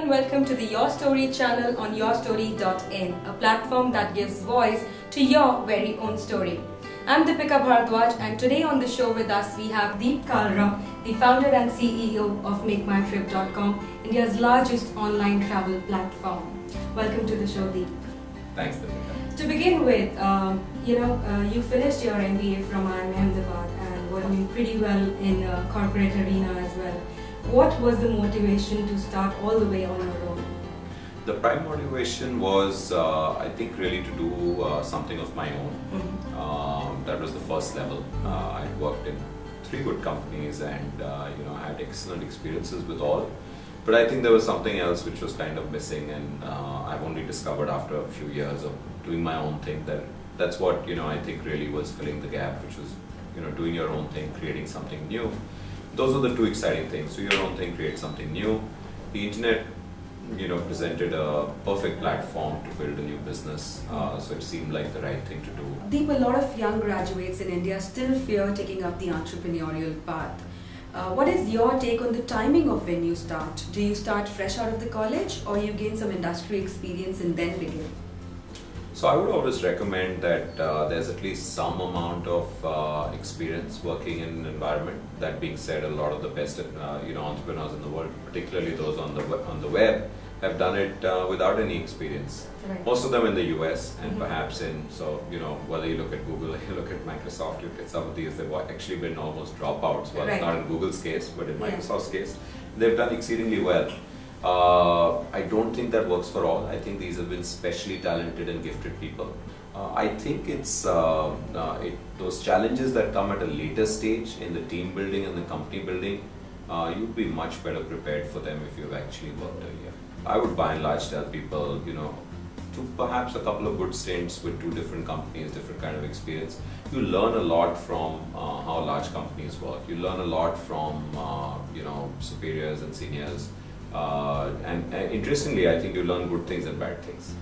and welcome to the Yourstory Channel on Yourstory.in, a platform that gives voice to your very own story. I'm Deepika Bhardwaj, and today on the show with us we have Kalra, the founder and CEO of MakeMyTrip.com, India's largest online travel platform. Welcome to the show, Deep. Thanks, Deepika. To begin with, you finished your MBA from IIM Ahmedabad and were doing pretty well in corporate arena as well. What was the motivation to start all the way on your own? The prime motivation was, I think, really to do something of my own. That was the first level. I worked in 3 good companies and I had excellent experiences with all. But I think there was something else which was kind of missing, and I've only discovered after a few years of doing my own thing that that's what I think really was filling the gap, which was doing your own thing, creating something new. Those are the 2 exciting things. Do your own thing, create something new. The internet presented a perfect platform to build a new business, so it seemed like the right thing to do. Deep, a lot of young graduates in India still fear taking up the entrepreneurial path. What is your take on the timing of when you start? Do you start fresh out of the college, or you gain some industry experience and then begin? So I would always recommend that there's at least some amount of experience working in an environment. That being said, a lot of the best entrepreneurs in the world, particularly those on the web, have done it without any experience. Right. Most of them in the US and perhaps whether you look at Google, you look at Microsoft, you look at some of these, they've actually been almost dropouts. Well, right. Not in Google's case, but in Microsoft's case, they've done exceedingly well. I don't think that works for all. I think these have been specially talented and gifted people. I think it's those challenges that come at a later stage in the team building and the company building, you'd be much better prepared for them if you've actually worked earlier. I would by and large tell people, to perhaps a couple of good stints with 2 different companies, different kind of experience. You learn a lot from how large companies work. You learn a lot from superiors and seniors. And interestingly, I think you learn good things and bad things.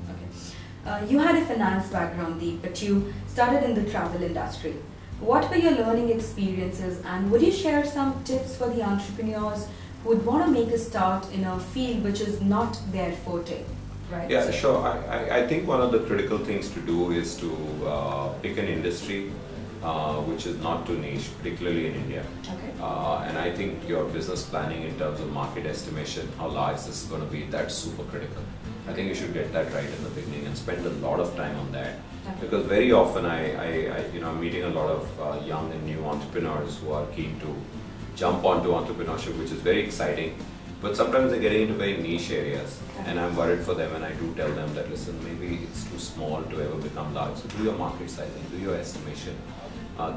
Okay. You had a finance background, Deep, but you started in the travel industry. What were your learning experiences, and would you share some tips for the entrepreneurs who would want to make a start in a field which is not their forte? Right? Yeah, sure. I think one of the critical things to do is to pick an industry which is not too niche, particularly in India. Okay. And I think your business planning in terms of market estimation, how large this is going to be, that's super critical. I think you should get that right in the beginning and spend a lot of time on that. Okay. Because very often I'm meeting a lot of young and new entrepreneurs who are keen to jump onto entrepreneurship, which is very exciting. But sometimes they're getting into very niche areas, and I'm worried for them, and I do tell them that, listen, maybe it's too small to ever become large. So do your market sizing, do your estimation,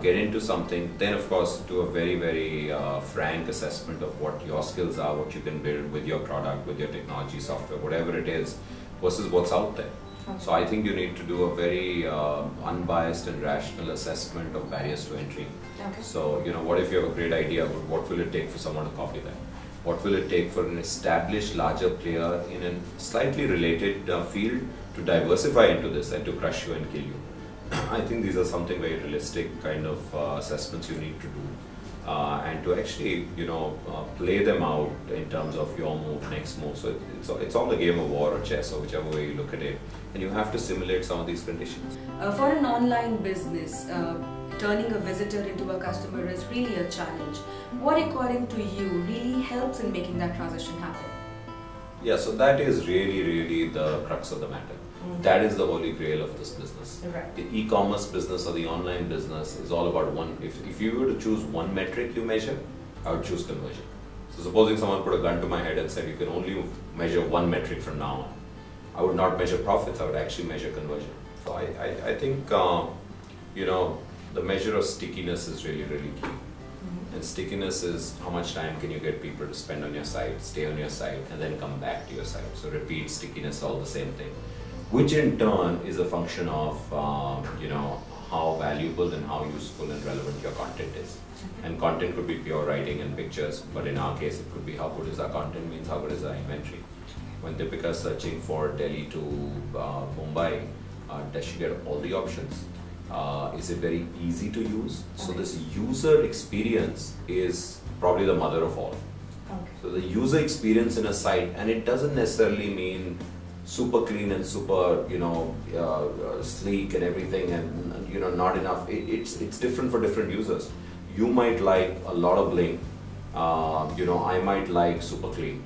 get into something, then of course do a very, very frank assessment of what your skills are, what you can build with your product, with your technology, software, whatever it is, versus what's out there. Okay. So I think you need to do a very unbiased and rational assessment of barriers to entry. Okay. So, what if you have a great idea, but what will it take for someone to copy that? What will it take for an established larger player in a slightly related field to diversify into this and to crush you and kill you? I think these are something very realistic kind of assessments you need to do, and to actually play them out in terms of your move, next move. So it's all a game of war or chess, or whichever way you look at it, and you have to simulate some of these conditions. For an online business, turning a visitor into a customer is really a challenge. What, according to you, really helps in making that transition happen? Yeah, so that is really the crux of the matter. That is the holy grail of this business. Right. The e-commerce business or the online business is all about one. If you were to choose one metric you measure, I would choose conversion. So supposing someone put a gun to my head and said you can only measure one metric from now on, I would not measure profits, I would actually measure conversion. So I think the measure of stickiness is really key. And stickiness is how much time can you get people to spend on your site, stay on your site, and then come back to your site. So repeat, stickiness, all the same thing. Which in turn is a function of how valuable and how useful and relevant your content is. And content could be pure writing and pictures, but in our case it could be how good is our content means how good is our inventory. When Deepika is searching for Delhi to Mumbai, does she get all the options? Is it very easy to use? So this user experience is probably the mother of all. Okay. So the user experience in a site, and it doesn't necessarily mean super clean and super, sleek and everything, and not enough. It's different for different users. You might like a lot of bling. I might like super clean.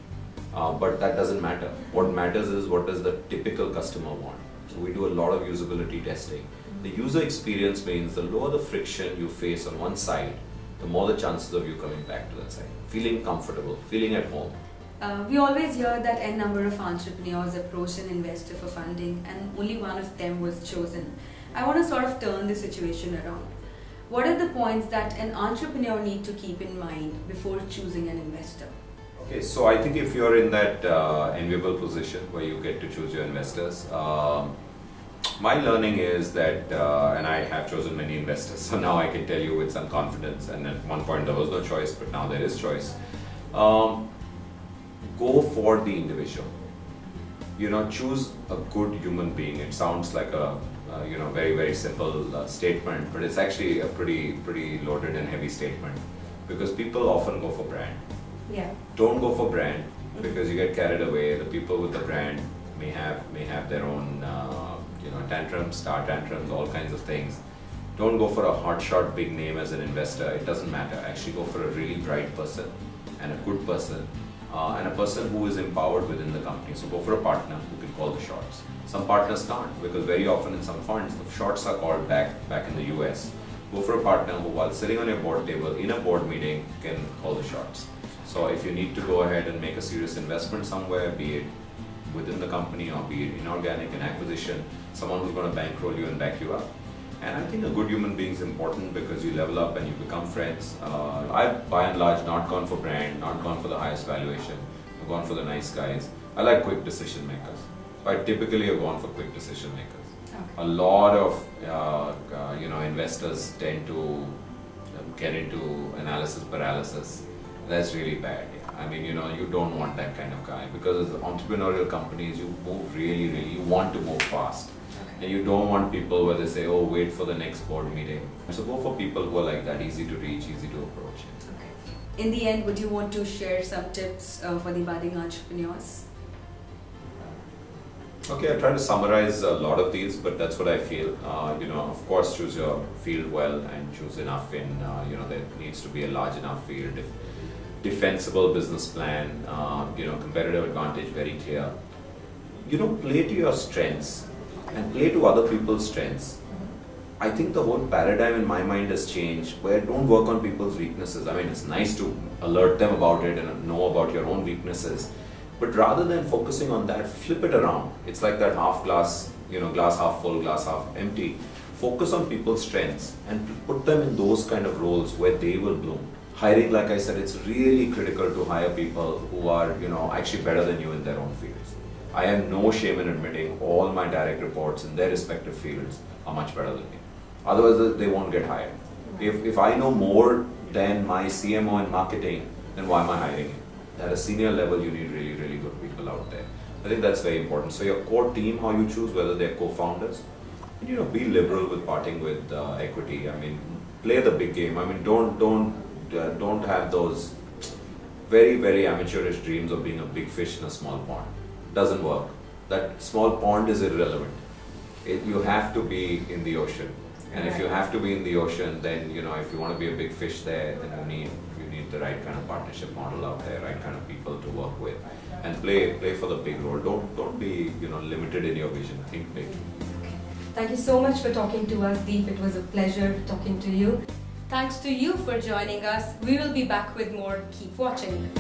But that doesn't matter. What matters is what does the typical customer want. So we do a lot of usability testing. The user experience means the lower the friction you face on one side, the more the chances of you coming back to that side. Feeling comfortable, feeling at home. We always hear that a number of entrepreneurs approach an investor for funding and only one of them was chosen. I want to sort of turn the situation around. What are the points that an entrepreneur need to keep in mind before choosing an investor? Okay, so I think if you're in that enviable position where you get to choose your investors, my learning is that, and I have chosen many investors, so now I can tell you with some confidence, and at one point there was no choice, but now there is choice. Go for the individual. Choose a good human being. It sounds like a very, very simple statement, but it's actually a pretty loaded and heavy statement, because people often go for brand. Yeah. Don't go for brand, because you get carried away. The people with the brand may have their own tantrums, star tantrums, all kinds of things. Don't go for a hotshot big name as an investor. It doesn't matter. Actually go for a really bright person and a good person, and a person who is empowered within the company. So go for a partner who can call the shots. Some partners can't, because very often in some funds the shots are called back in the US. Go for a partner who, while sitting on your board table in a board meeting, can call the shots. So if you need to go ahead and make a serious investment somewhere, be it within the company or be it inorganic, an acquisition, someone who's going to bankroll you and back you up. And I think a good human being is important, because you level up and you become friends. I've by and large not gone for brand, not gone for the highest valuation. I've gone for the nice guys. I like quick decision makers. So I typically have gone for quick decision makers. Okay. A lot of investors tend to get into analysis paralysis. That's really bad. I mean, you don't want that kind of guy, because as entrepreneurial companies, you move really, you want to move fast. Okay. And you don't want people where they say, oh, wait for the next board meeting. So go for people who are like that, easy to reach, easy to approach. Okay. In the end, would you want to share some tips for the budding entrepreneurs? Okay, I try to summarize a lot of these, but that's what I feel. Of course, choose your field well and choose enough in, there needs to be a large enough field. Defensible business plan, competitive advantage very clear. Play to your strengths and play to other people's strengths. I think the whole paradigm in my mind has changed, where don't work on people's weaknesses. I mean, it's nice to alert them about it and know about your own weaknesses, but rather than focusing on that, flip it around. It's like that half glass, glass half full, glass half empty. Focus on people's strengths and put them in those kind of roles where they will bloom. Hiring, like I said, it's really critical to hire people who are, actually better than you in their own fields. I have no shame in admitting all my direct reports in their respective fields are much better than me. Otherwise, they won't get hired. If I know more than my CMO in marketing, then why am I hiring him? At a senior level, you need really, really good people out there. I think that's very important. So your core team, how you choose, whether they're co-founders, and, be liberal with parting with equity. I mean, play the big game. I mean, don't have those very, very amateurish dreams of being a big fish in a small pond. Doesn't work. That small pond is irrelevant. You have to be in the ocean. And if you have to be in the ocean, then, if you want to be a big fish there, then you need the right kind of partnership model out there, right kind of people to work with, and play for the big role. Don't be, limited in your vision. Think big. Thank you so much for talking to us, Deep. It was a pleasure talking to you. Thanks to you for joining us. We will be back with more. Keep watching.